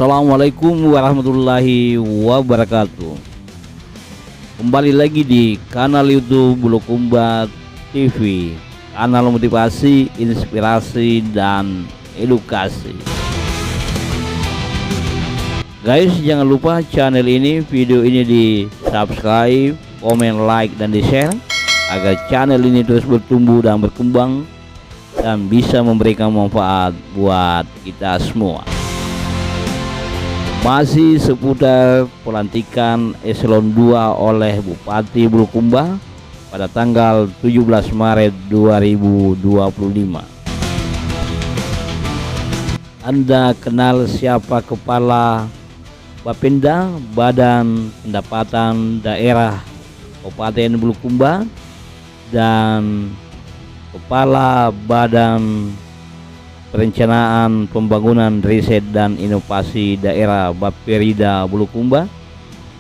Assalamualaikum warahmatullahi wabarakatuh. Kembali lagi di kanal YouTube Bulukumba TV, kanal motivasi, inspirasi, dan edukasi. Guys, jangan lupa channel ini, video ini di subscribe, komen, like, dan di share agar channel ini terus bertumbuh dan berkembang dan bisa memberikan manfaat buat kita semua. Masih seputar pelantikan eselon 2 oleh Bupati Bulukumba pada tanggal 17 Maret 2025. Anda kenal siapa kepala Bapenda, Badan Pendapatan Daerah Kabupaten Bulukumba, dan Kepala Badan Perencanaan Pembangunan Riset dan Inovasi Daerah Bapperida Bulukumba?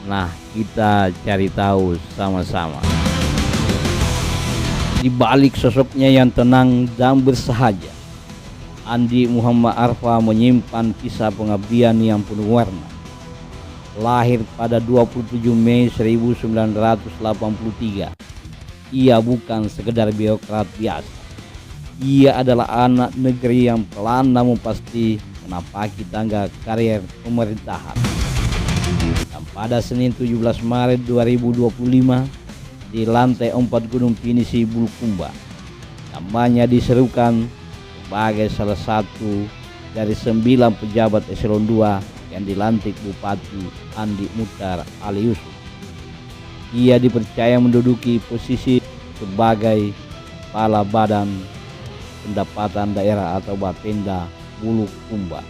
Nah, kita cari tahu sama-sama. Di balik sosoknya yang tenang dan bersahaja, Andi Muhammad Arfa menyimpan kisah pengabdian yang penuh warna. Lahir pada 27 Mei 1983, ia bukan sekedar birokrat biasa. Ia adalah anak negeri yang pelan namun pasti menapaki tangga karier pemerintahan. Dan pada Senin 17 Maret 2025 di lantai 4 Gunung Pinisi Bulukumba, namanya diserukan sebagai salah satu dari 9 pejabat eselon 2 yang dilantik Bupati Andi Mukhtar Ali Yusuf. Ia dipercaya menduduki posisi sebagai Kepala Badan Pendapatan Daerah atau Bapenda Bulukumba.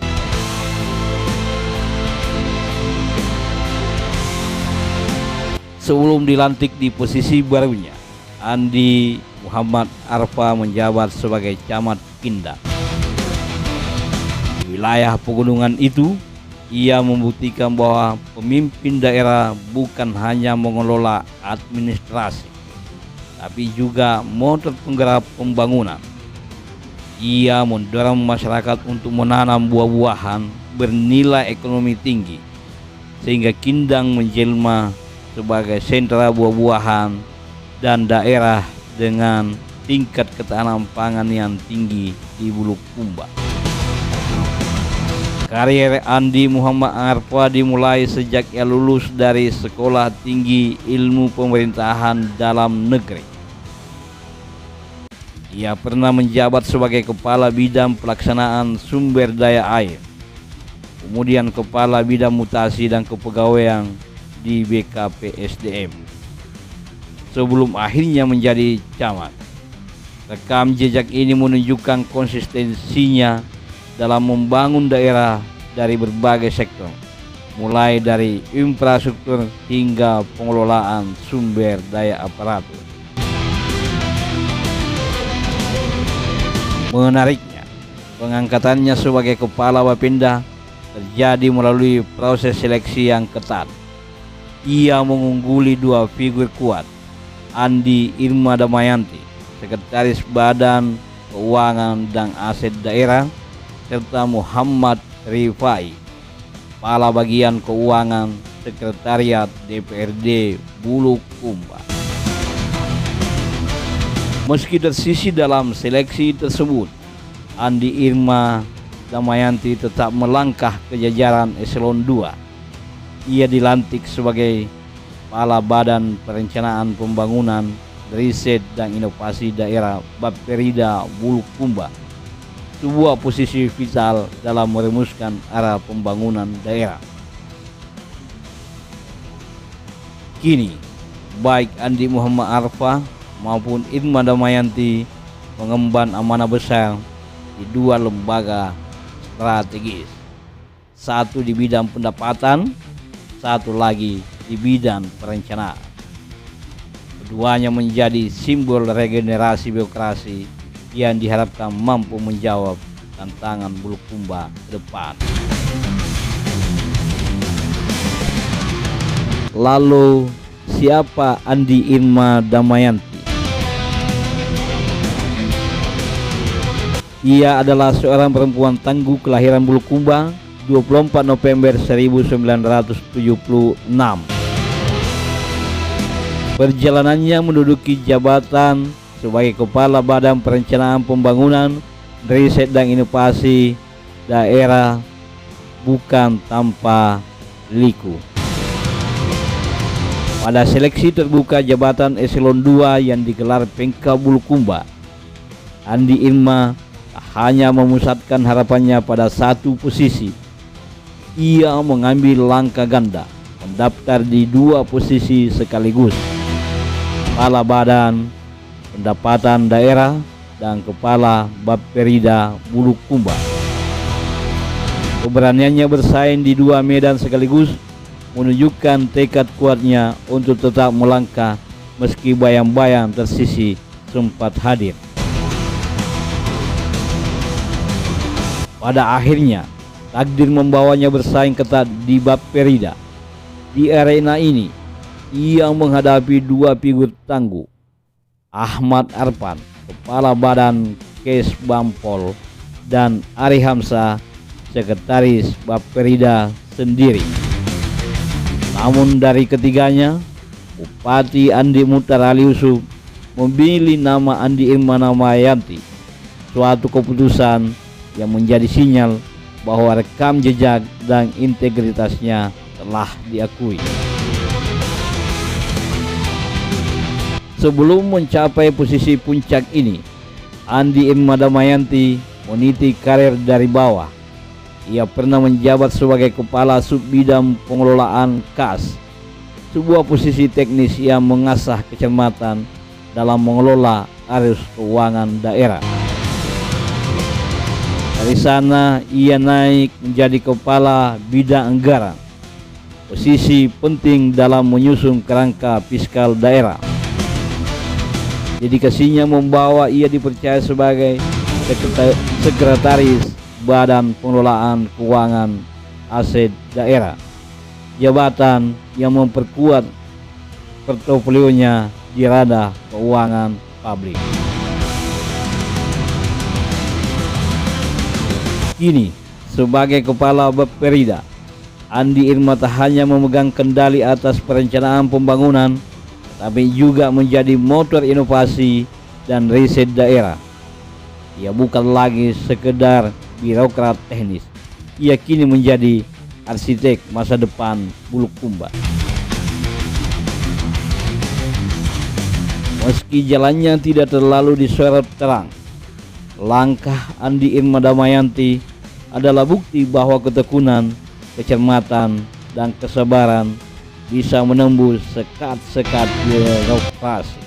Sebelum dilantik di posisi barunya, Andi Muhammad Arfa menjabat sebagai Camat Pindang. Di wilayah pegunungan itu, ia membuktikan bahwa pemimpin daerah bukan hanya mengelola administrasi, tapi juga motor penggerak pembangunan. Ia mendorong masyarakat untuk menanam buah-buahan bernilai ekonomi tinggi, sehingga Kindang menjelma sebagai sentra buah-buahan dan daerah dengan tingkat ketahanan pangan yang tinggi di Bulukumba. Karier Andi Muhammad Arfa dimulai sejak ia lulus dari Sekolah Tinggi Ilmu Pemerintahan Dalam Negeri. Ia pernah menjabat sebagai Kepala Bidang Pelaksanaan Sumber Daya Air, kemudian Kepala Bidang Mutasi dan Kepegawaian di BKPSDM, sebelum akhirnya menjadi camat. Rekam jejak ini menunjukkan konsistensinya dalam membangun daerah dari berbagai sektor, mulai dari infrastruktur hingga pengelolaan sumber daya aparatur. Menariknya, pengangkatannya sebagai Kepala Bapenda terjadi melalui proses seleksi yang ketat. Ia mengungguli dua figur kuat, Andi Irma Damayanti, Sekretaris Badan Keuangan dan Aset Daerah, serta Muhammad Rifai, Kepala Bagian Keuangan Sekretariat DPRD Bulukumba. Meski tersisih dalam seleksi tersebut, Andi Irma Damayanti tetap melangkah ke jajaran eselon 2. Ia dilantik sebagai Kepala Badan Perencanaan Pembangunan, Riset dan Inovasi Daerah Bapperida Bulukumba, sebuah posisi vital dalam merumuskan arah pembangunan daerah. Kini, baik Andi Muhammad Arfa maupun Irma Damayanti mengemban amanah besar di dua lembaga strategis, satu di bidang pendapatan, satu lagi di bidang perencanaan. Keduanya menjadi simbol regenerasi birokrasi yang diharapkan mampu menjawab tantangan Bulukumba ke depan. Lalu, siapa Andi Irma Damayanti? Ia adalah seorang perempuan tangguh kelahiran Bulukumba 24 November 1976. Perjalanannya menduduki jabatan sebagai Kepala Badan Perencanaan Pembangunan, Riset dan Inovasi Daerah bukan tanpa liku. Pada seleksi terbuka jabatan eselon 2 yang digelar Pemka Bulukumba, Andi Irma hanya memusatkan harapannya pada satu posisi. Ia mengambil langkah ganda, mendaftar di 2 posisi sekaligus, Kepala Badan Pendapatan Daerah dan Kepala Bapperida Bulukumba. Keberaniannya bersaing di 2 medan sekaligus menunjukkan tekad kuatnya untuk tetap melangkah meski bayang-bayang tersisi sempat hadir. Pada akhirnya, takdir membawanya bersaing ketat di Bapperida. Di arena ini, ia menghadapi 2 figur tangguh, Ahmad Arfan, Kepala Badan Kes Bampol, dan Ari Hamzah, Sekretaris Bapperida sendiri. Namun dari ketiganya, Bupati Andi Muhtar Ali Yusuf memilih nama Andi Irma Damayanti, suatu keputusan yang menjadi sinyal bahwa rekam jejak dan integritasnya telah diakui. Sebelum mencapai posisi puncak ini, Andi Irma Damayanti meniti karir dari bawah. Ia pernah menjabat sebagai Kepala Subbidang Pengelolaan KAS, sebuah posisi teknis yang mengasah kecermatan dalam mengelola arus keuangan daerah. Dari sana ia naik menjadi Kepala Bidang Anggaran, posisi penting dalam menyusun kerangka fiskal daerah. Dedikasinya membawa ia dipercaya sebagai Sekretaris Badan Pengelolaan Keuangan Aset Daerah, jabatan yang memperkuat portofolionya di ranah keuangan publik. Kini, sebagai Kepala Bapperida, Andi Irma tak hanya memegang kendali atas perencanaan pembangunan, tapi juga menjadi motor inovasi dan riset daerah. Ia bukan lagi sekedar birokrat teknis, ia kini menjadi arsitek masa depan Bulukumba. Meski jalannya tidak terlalu disorot terang, langkah Andi Irma Damayanti adalah bukti bahwa ketekunan, kecermatan, dan kesabaran bisa menembus sekat-sekat birokrasi.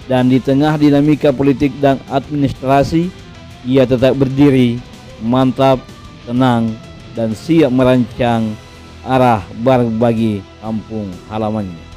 Dan di tengah dinamika politik dan administrasi, ia tetap berdiri mantap, tenang, dan siap merancang arah baru bagi kampung halamannya.